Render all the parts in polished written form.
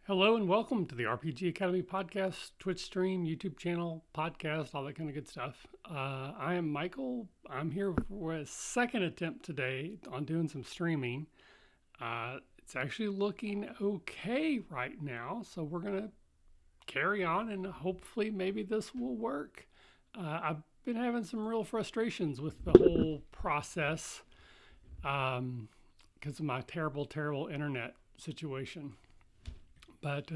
Hello and welcome to the RPG Academy podcast, Twitch stream, YouTube channel, podcast, all that kind of good stuff. I am Michael. I'm here for a second attempt today on doing some streaming. It's actually looking okay right now, so we're going to carry on and hopefully maybe this will work. I've been having some real frustrations with the whole process because of my terrible internet situation. But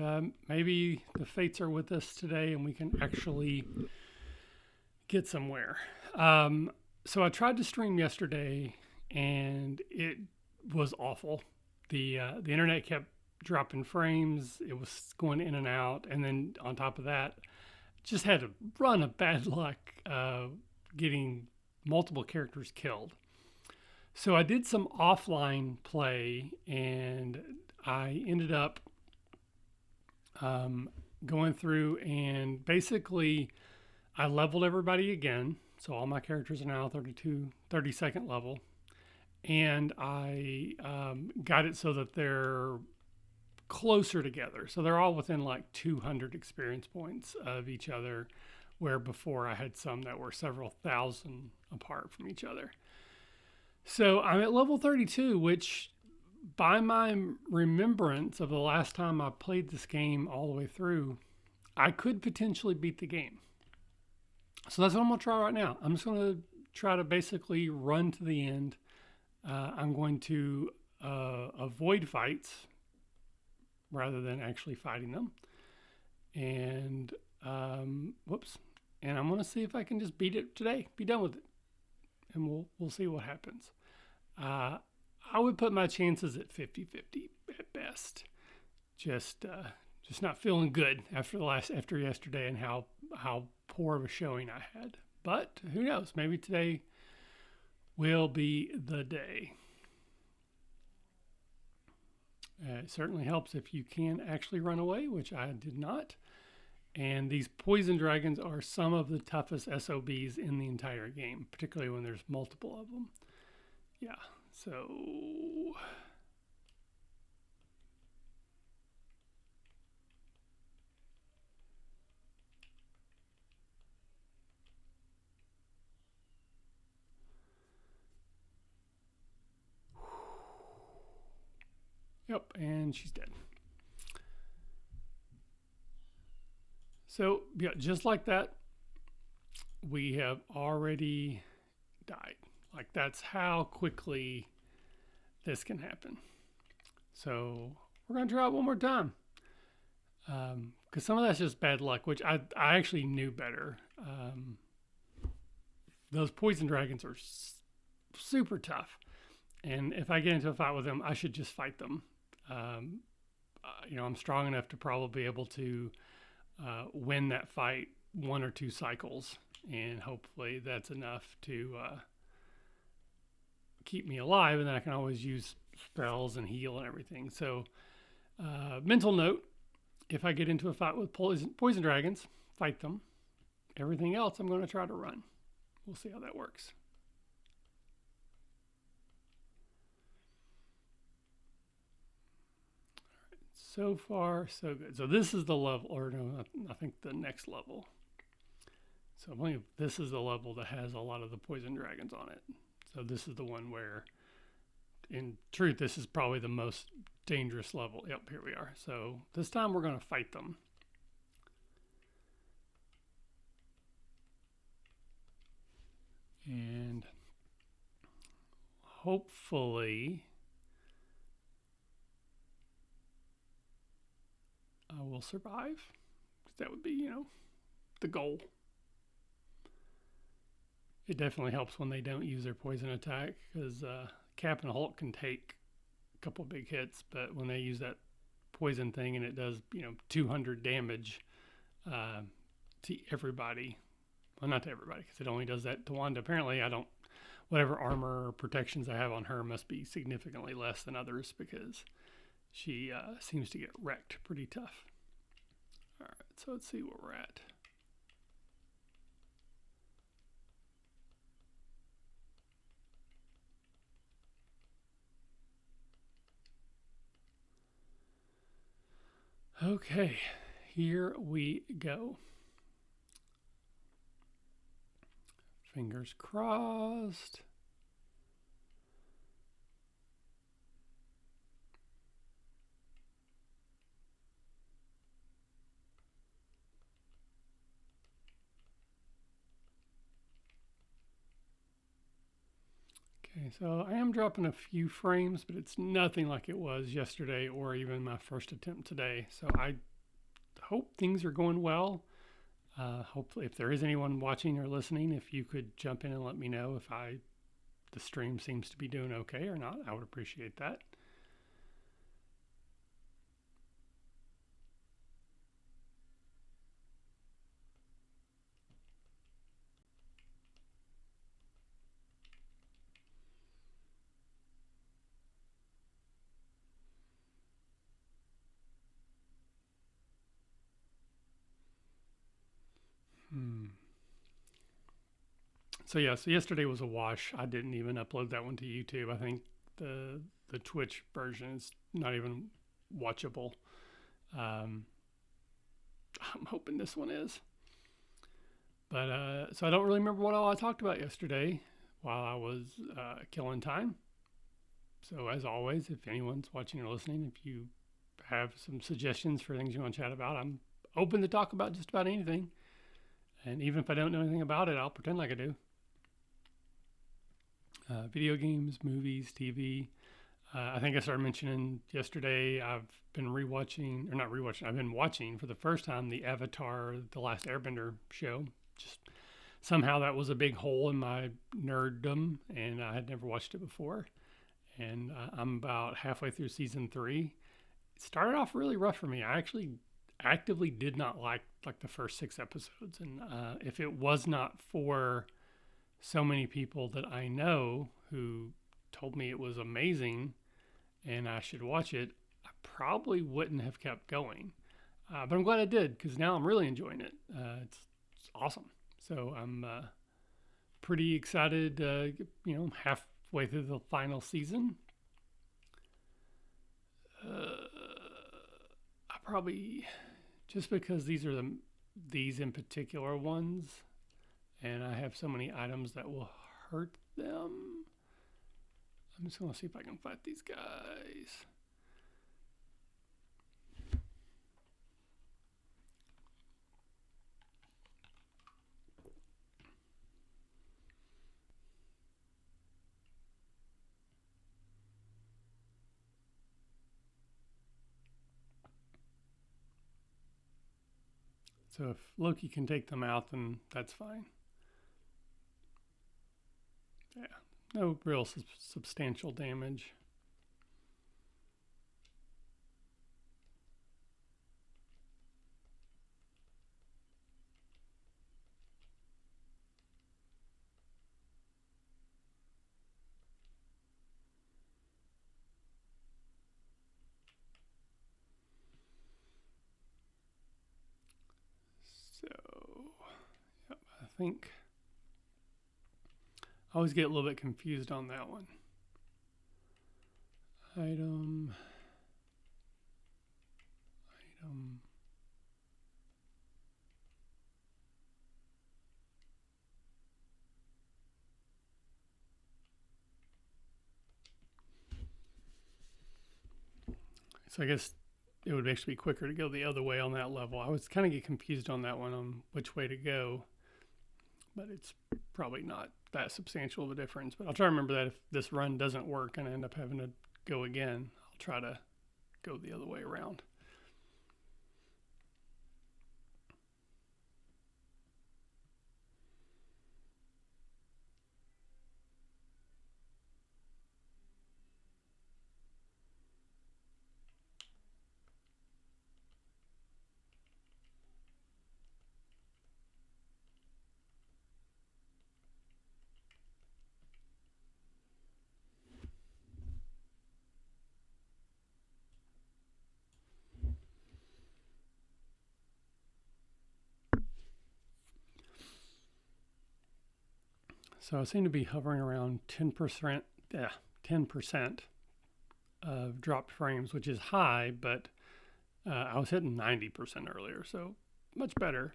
maybe the fates are with us today and we can actually get somewhere. So I tried to stream yesterday and it was awful. The internet kept dropping frames. It was going in and out. And then on top of that, just had a run of bad luck getting multiple characters killed. So I did some offline play and I ended up going through and basically I leveled everybody again. So all my characters are now 32 level. And I got it so that they're closer together. So they're all within like 200 experience points of each other, where before I had some that were several thousand apart from each other. So I'm at level 32, which by my remembrance of the last time I played this game all the way through, I could potentially beat the game. So that's what I'm going to try right now. I'm just going to try to basically run to the end. I'm going to avoid fights rather than actually fighting them. And, And I'm going to see if I can just beat it today, be done with it. And we'll see what happens. I would put my chances at 50-50 at best. Just not feeling good after yesterday and how poor of a showing I had. But who knows? Maybe today will be the day. It certainly helps if you can actually run away, which I did not. And these poison dragons are some of the toughest SOBs in the entire game, particularly when there's multiple of them. Yeah. So yep, and she's dead. So yeah, just like that, we have already died. Like that's how quickly this can happen. So we're going to try it one more time. Because some of that's just bad luck, which I actually knew better. Those poison dragons are super tough. And if I get into a fight with them, I should just fight them. I'm strong enough to probably be able to win that fight one or two cycles. And hopefully that's enough to keep me alive. And then I can always use spells and heal and everything. So mental note, if I get into a fight with poison dragons, fight them. Everything else, I'm going to try to run. We'll see how that works. All right, so far, so good. So this is the level, or no, I think the next level. So I believe this is the level that has a lot of the poison dragons on it. So this is the one where, in truth, this is probably the most dangerous level. Yep, here we are. So this time we're going to fight them. And hopefully I will survive. That would be, the goal. It definitely helps when they don't use their poison attack because Cap and Hulk can take a couple big hits, but when they use that poison thing and it does, 200 damage to everybody. Well, not to everybody because it only does that to Wanda. Apparently, whatever armor or protections I have on her must be significantly less than others because she seems to get wrecked pretty tough. All right, so let's see where we're at. Okay, here we go. Fingers crossed. Okay, so I am dropping a few frames, but it's nothing like it was yesterday or even my first attempt today. So I hope things are going well. Hopefully, if there is anyone watching or listening, if you could jump in and let me know if the stream seems to be doing okay or not, I would appreciate that. Hmm. So yeah, so yesterday was a wash. I didn't even upload that one to YouTube. I think the Twitch version is not even watchable. Um, I'm hoping this one is. But so I don't really remember what all I talked about yesterday while I was killing time. So as always, if anyone's watching or listening, if you have some suggestions for things you want to chat about, I'm open to talk about just about anything. And even if I don't know anything about it, I'll pretend like I do. Video games, movies, TV. I think I started mentioning yesterday. I've been rewatching, or not rewatching. I've been watching for the first time the Avatar: The Last Airbender show. Just somehow that was a big hole in my nerddom, and I had never watched it before. And I'm about halfway through season 3. It started off really rough for me. I actually actively did not like the first 6 episodes, and if it was not for so many people that I know who told me it was amazing and I should watch it, I probably wouldn't have kept going. But I'm glad I did because now I'm really enjoying it. It's awesome. So I'm pretty excited. Halfway through the final season. I probably just because these in particular ones, and I have so many items that will hurt them. I'm just gonna see if I can fight these guys. So if Loki can take them out, then that's fine. Yeah, no real substantial damage. So, yep, I think I always get a little bit confused on that one. Item. So I guess it would actually be quicker to go the other way on that level. I was kind of get confused on that one on which way to go, but it's probably not that substantial of a difference. But I'll try to remember that if this run doesn't work and I end up having to go again, I'll try to go the other way around. So I seem to be hovering around 10%, 10% of dropped frames, which is high, but I was hitting 90% earlier, so much better,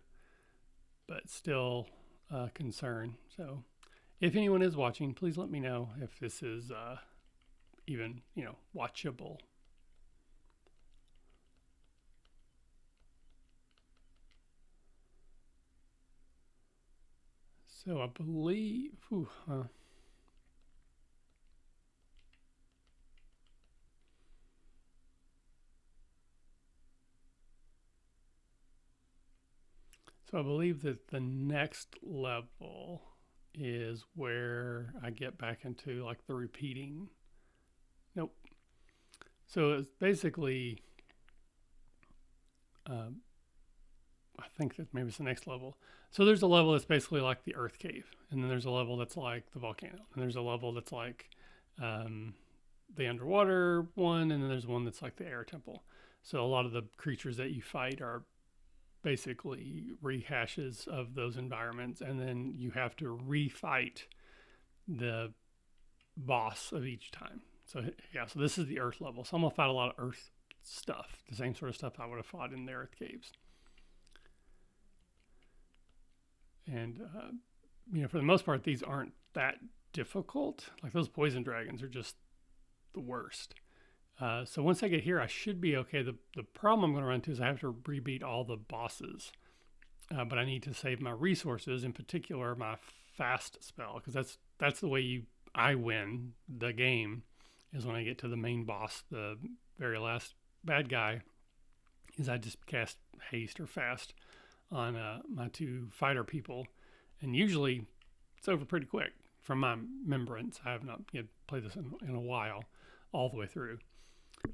but still a concern. So if anyone is watching, please let me know if this is even, watchable. So I believe, so I believe that the next level is where I get back into like the repeating. Nope. So it's basically, I think that maybe it's the next level. So there's a level that's basically like the Earth Cave, and then there's a level that's like the volcano, and there's a level that's like um, the underwater one, and then there's one that's like the air temple. So a lot of the creatures that you fight are basically rehashes of those environments, and then you have to refight the boss of each time. So yeah, so this is the Earth level. So I'm gonna fight a lot of Earth stuff, the same sort of stuff I would have fought in the Earth caves. And for the most part, these aren't that difficult. Like those poison dragons are just the worst. So once I get here, I should be okay. The problem I'm going to run into is I have to rebeat all the bosses, but I need to save my resources, in particular my fast spell, because that's the way I win the game, is when I get to the main boss, the very last bad guy, is I just cast haste or fast on my two fighter people, and usually it's over pretty quick from my remembrance. I have not played this in a while, all the way through.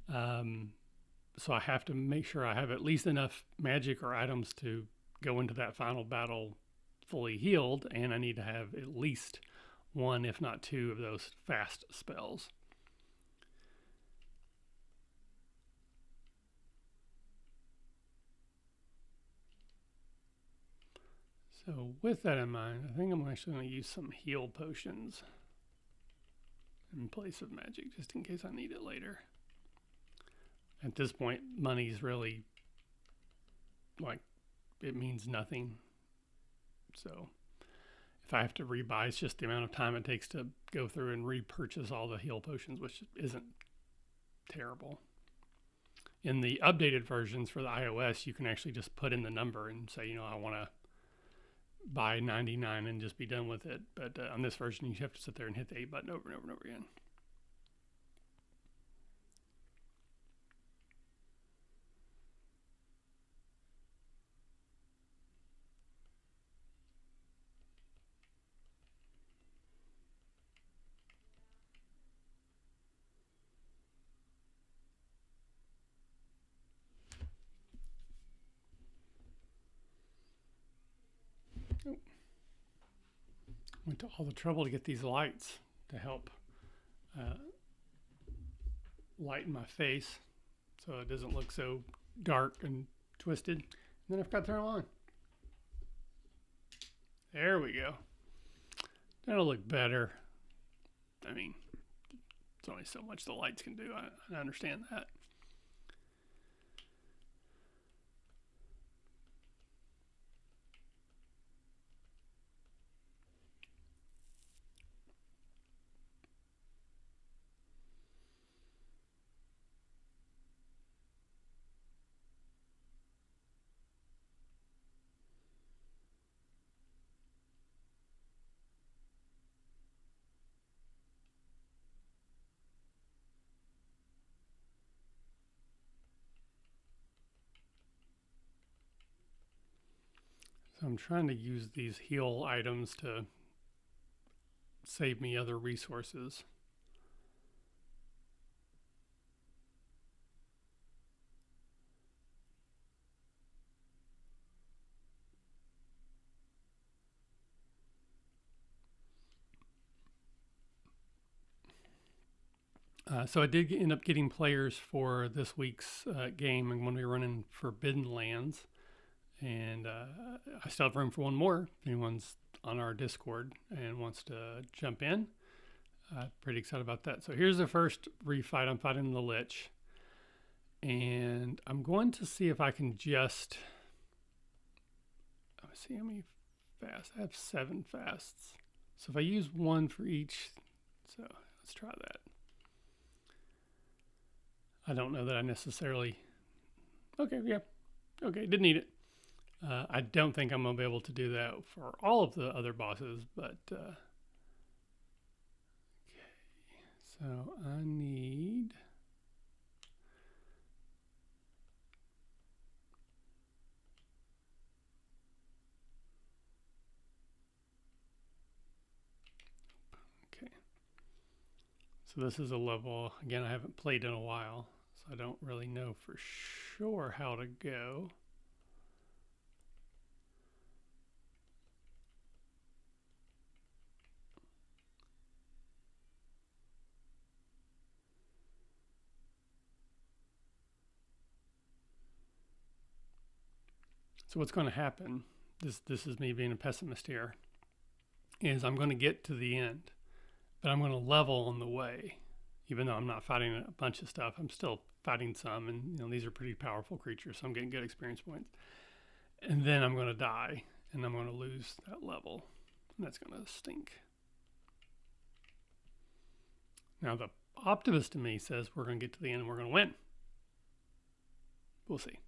So I have to make sure I have at least enough magic or items to go into that final battle fully healed, and I need to have at least one, if not two, of those fast spells. So with that in mind, I think I'm actually going to use some heal potions in place of magic, just in case I need it later. At this point, money's really, like, it means nothing. So if I have to rebuy, it's just the amount of time it takes to go through and repurchase all the heal potions, which isn't terrible. In the updated versions for the iOS, you can actually just put in the number and say, I want to buy 99 and just be done with it. But on this version, you have to sit there and hit the A button over and over and over again. Went to all the trouble to get these lights to help lighten my face so it doesn't look so dark and twisted. And then I forgot to turn them on. There we go. That'll look better. I mean, it's only so much the lights can do. I understand that. So I'm trying to use these heal items to save me other resources. So I did end up getting players for this week's game, and when we were running Forbidden Lands, and I still have room for one more. If anyone's on our Discord and wants to jump in, pretty excited about that. So here's the first refight. I'm fighting the Lich, And I'm going to see if I can just, let me see how many fasts. I have 7 fasts. So if I use 1 for each, so let's try that. I don't know that I necessarily, okay, yeah, okay, didn't need it. I don't think I'm going to be able to do that for all of the other bosses, but okay. So I need, okay. So this is a level, again, I haven't played in a while, so I don't really know for sure how to go. So what's going to happen, this is me being a pessimist here, is I'm going to get to the end, but I'm going to level on the way. Even though I'm not fighting a bunch of stuff, I'm still fighting some, and you know these are pretty powerful creatures, so I'm getting good experience points. And then I'm going to die, and I'm going to lose that level, and that's going to stink. Now the optimist in me says we're going to get to the end and we're going to win. We'll see.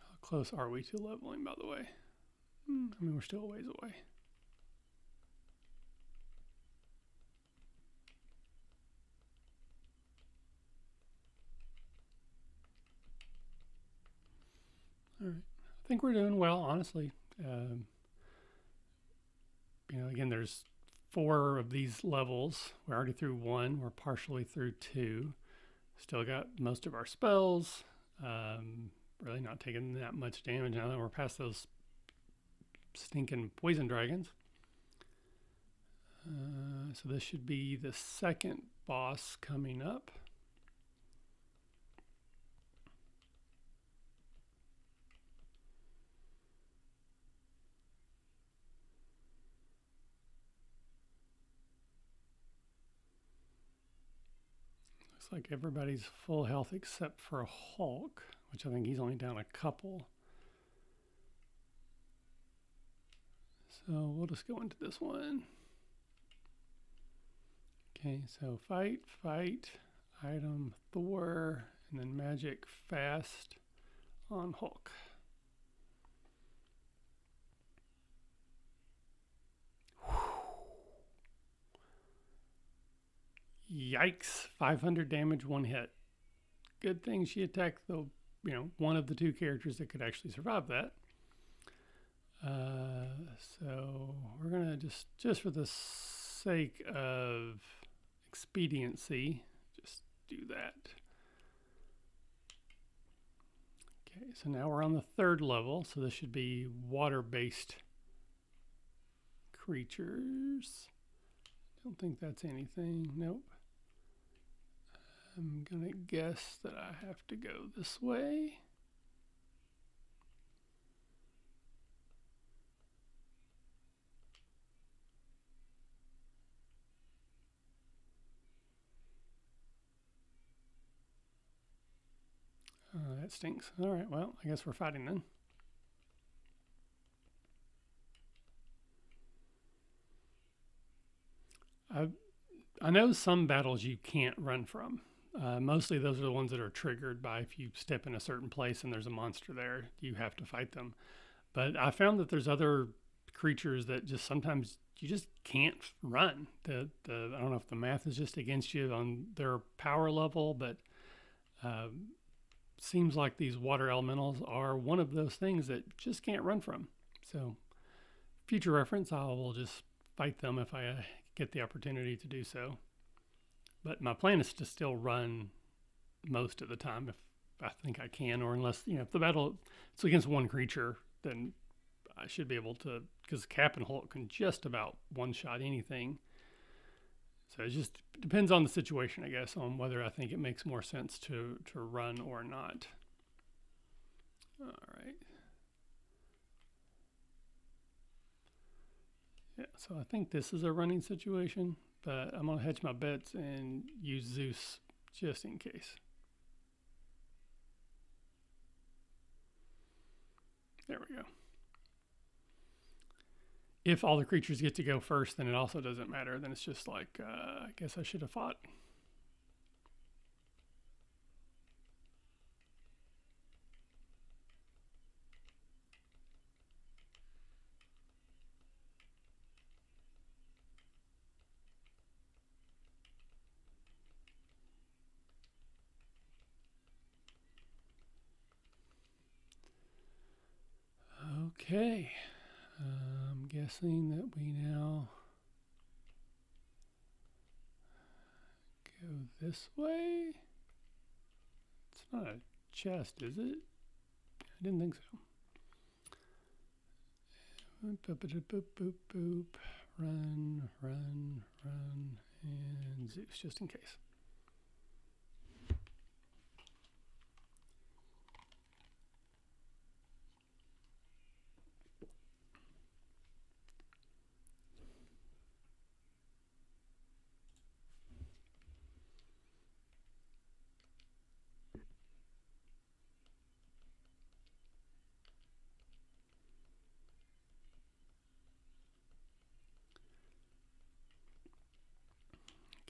How close are we to leveling, by the way? I mean, we're still a ways away. All right. I think we're doing well, honestly. You know, again, there's 4 of these levels. We're already through 1. We're partially through 2. Still got most of our spells. Really not taking that much damage now that we're past those stinking poison dragons. So this should be the second boss coming up. Looks like everybody's full health except for Hulk, which I think he's only down a couple. So we'll just go into this one. Okay, so fight, item, Thor, and then magic, fast on Hulk. Yikes, 500 damage, 1 hit. Good thing she attacked the, one of the 2 characters that could actually survive that. So we're gonna just for the sake of expediency, just do that. Okay, so now we're on the 3rd level, so this should be water-based creatures. Don't think that's anything. Nope. I'm gonna guess that I have to go this way. That stinks. All right, well, I guess we're fighting then. I know some battles you can't run from. Mostly those are the ones that are triggered by if you step in a certain place and there's a monster there, you have to fight them. But I found that there's other creatures that just sometimes you just can't run. I don't know if the math is just against you on their power level, but seems like these water elementals are one of those things that just can't run from. So future reference, I will just fight them if I get the opportunity to do so. But my plan is to still run most of the time if I think I can, or unless, if the battle it's against one creature, then I should be able to, because Cap and Hulk can just about one-shot anything. So it just depends on the situation, I guess, on whether I think it makes more sense to run or not. All right. Yeah, so I think this is a running situation, but I'm going to hedge my bets and use Zeus just in case. There we go. If all the creatures get to go first, then it also doesn't matter. Then it's just like, I guess I should have fought. Okay. I'm guessing that we now go this way. It's not a chest, is it? I didn't think so. Boop, boop, boop, boop, boop. Run, run, run, and Zeus, just in case.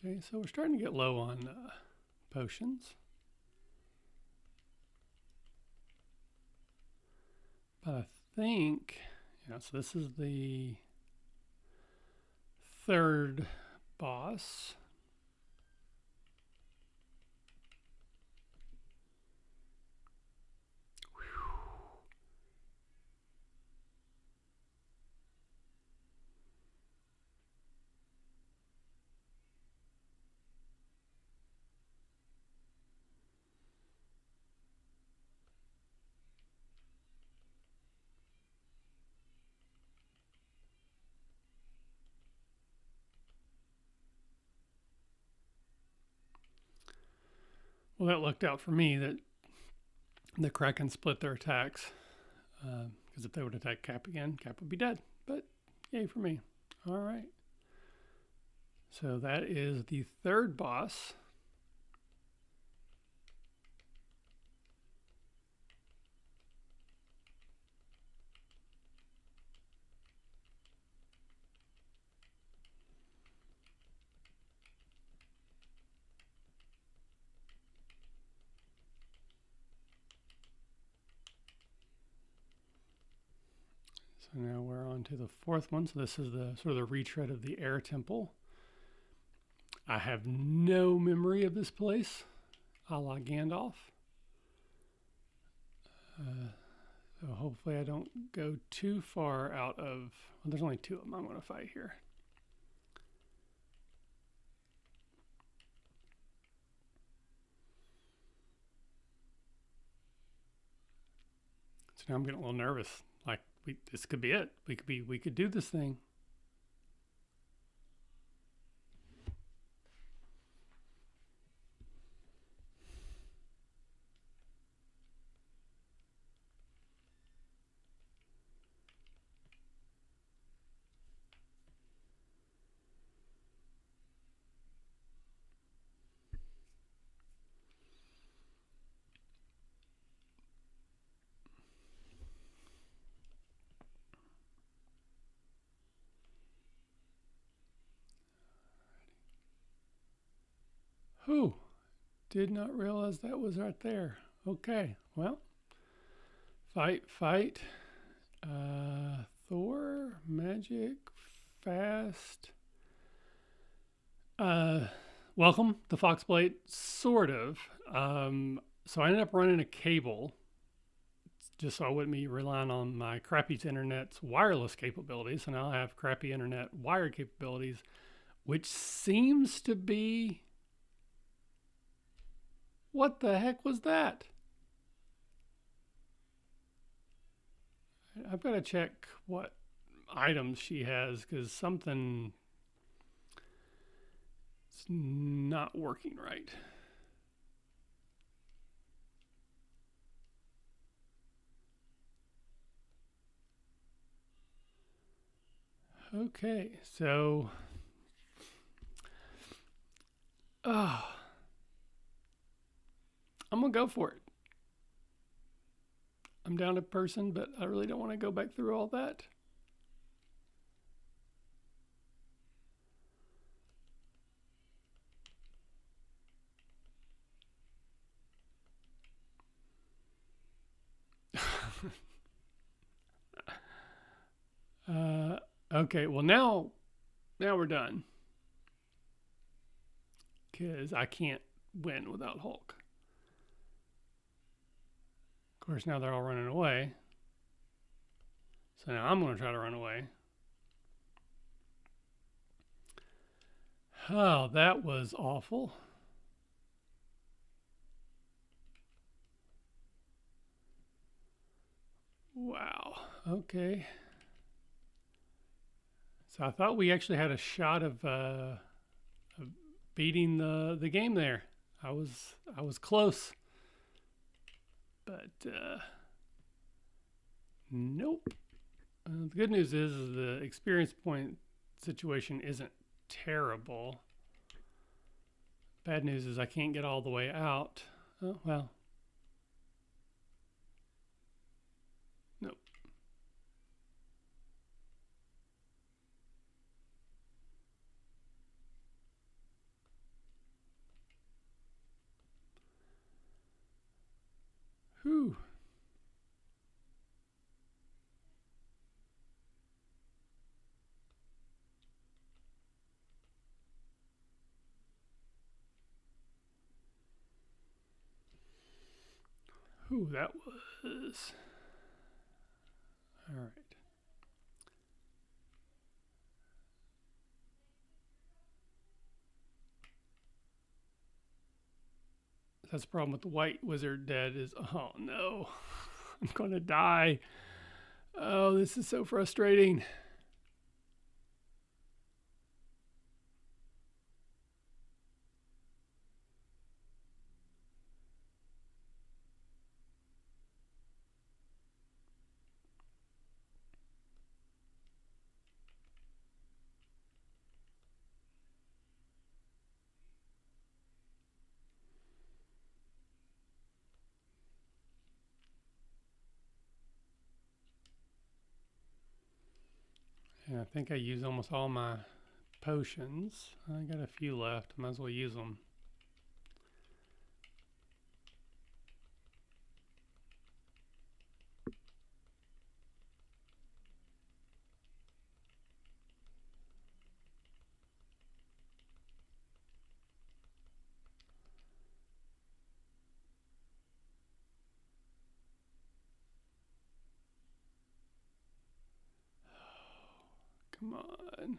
Okay, so we're starting to get low on potions. But I think, yeah, so this is the third boss. Well, that looked out for me that the Kraken split their attacks. Because if they would attack Cap again, Cap would be dead. But yay for me. All right. So that is the third boss. So now we're on to the fourth one. So this is the sort of the retread of the Air Temple. I have no memory of this place, a la Gandalf. So hopefully I don't go too far out of, well, there's only two of them I'm going to fight here. So now I'm getting a little nervous. Like this could be it. We could do this thing. Whew, did not realize that was right there. Okay, well, fight. Thor, magic, fast. Welcome, the Foxblade, sort of. So I ended up running a cable just so I wouldn't be relying on my crappy internet's wireless capabilities. So now I have crappy internet wired capabilities, which seems to be. What the heck was that? I've got to check what items she has because something. It's not working right. Okay, so I'm gonna go for it. I'm down a person, but I really don't want to go back through all that. Okay, well now we're done. Because I can't win without Hulk. Of course, now they're all running away. So now I'm going to try to run away. Oh, that was awful. Wow. Okay. So I thought we actually had a shot of beating the game there. I was close, but nope. The good news is the experience point situation isn't terrible. Bad news is I can't get all the way out. Oh, well. Nope. Whew. Whew, that was... All right. That's the problem with the white wizard dead is, oh no, I'm going to die. Oh, this is so frustrating. And I think I used almost all my potions. I got a few left. Might as well use them. Come on.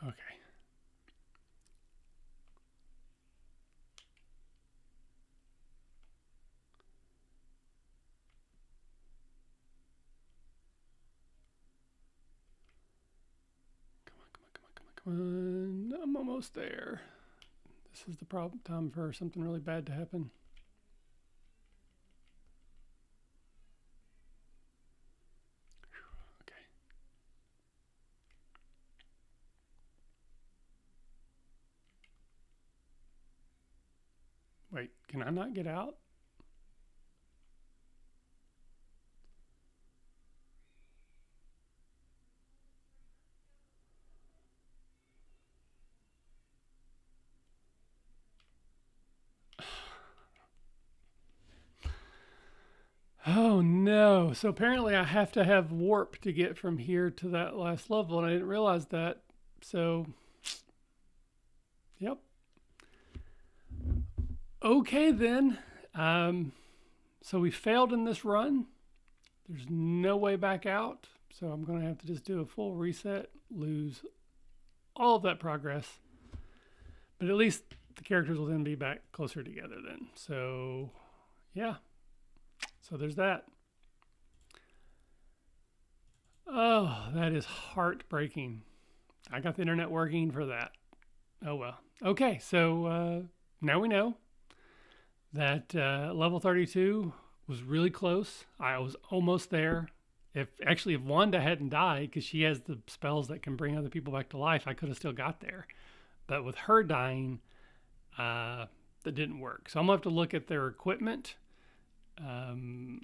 Okay. Come on. I'm almost there. This is the problem time for something really bad to happen. Okay. Wait, can I not get out? Oh no. So apparently I have to have warp to get from here to that last level, and I didn't realize that. So, yep. Okay then. So we failed in this run. There's no way back out. So I'm going to have to just do a full reset, lose all of that progress. But at least the characters will then be back closer together then. So, yeah. So there's that. Oh, that is heartbreaking. I got the internet working for that. Oh well. Okay, so now we know that level 32 was really close. I was almost there. If Wanda hadn't died, because she has the spells that can bring other people back to life, I could have still got there. But with her dying, that didn't work. So I'm gonna have to look at their equipment. Actually,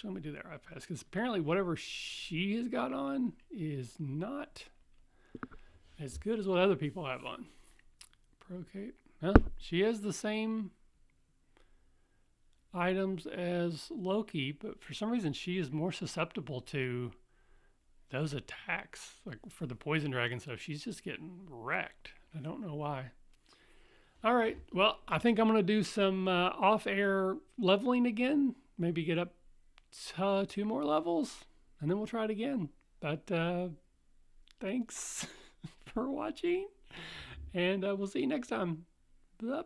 let me do that right fast, because apparently whatever she has got on is not as good as what other people have on. Procate. Well, she has the same items as Loki, but for some reason she is more susceptible to those attacks. Like for the poison dragon stuff, she's just getting wrecked. I don't know why. All right. Well, I think I'm going to do some off-air leveling again. Maybe get up to 2 more levels, and then we'll try it again. But thanks for watching, and we'll see you next time. Bye-bye.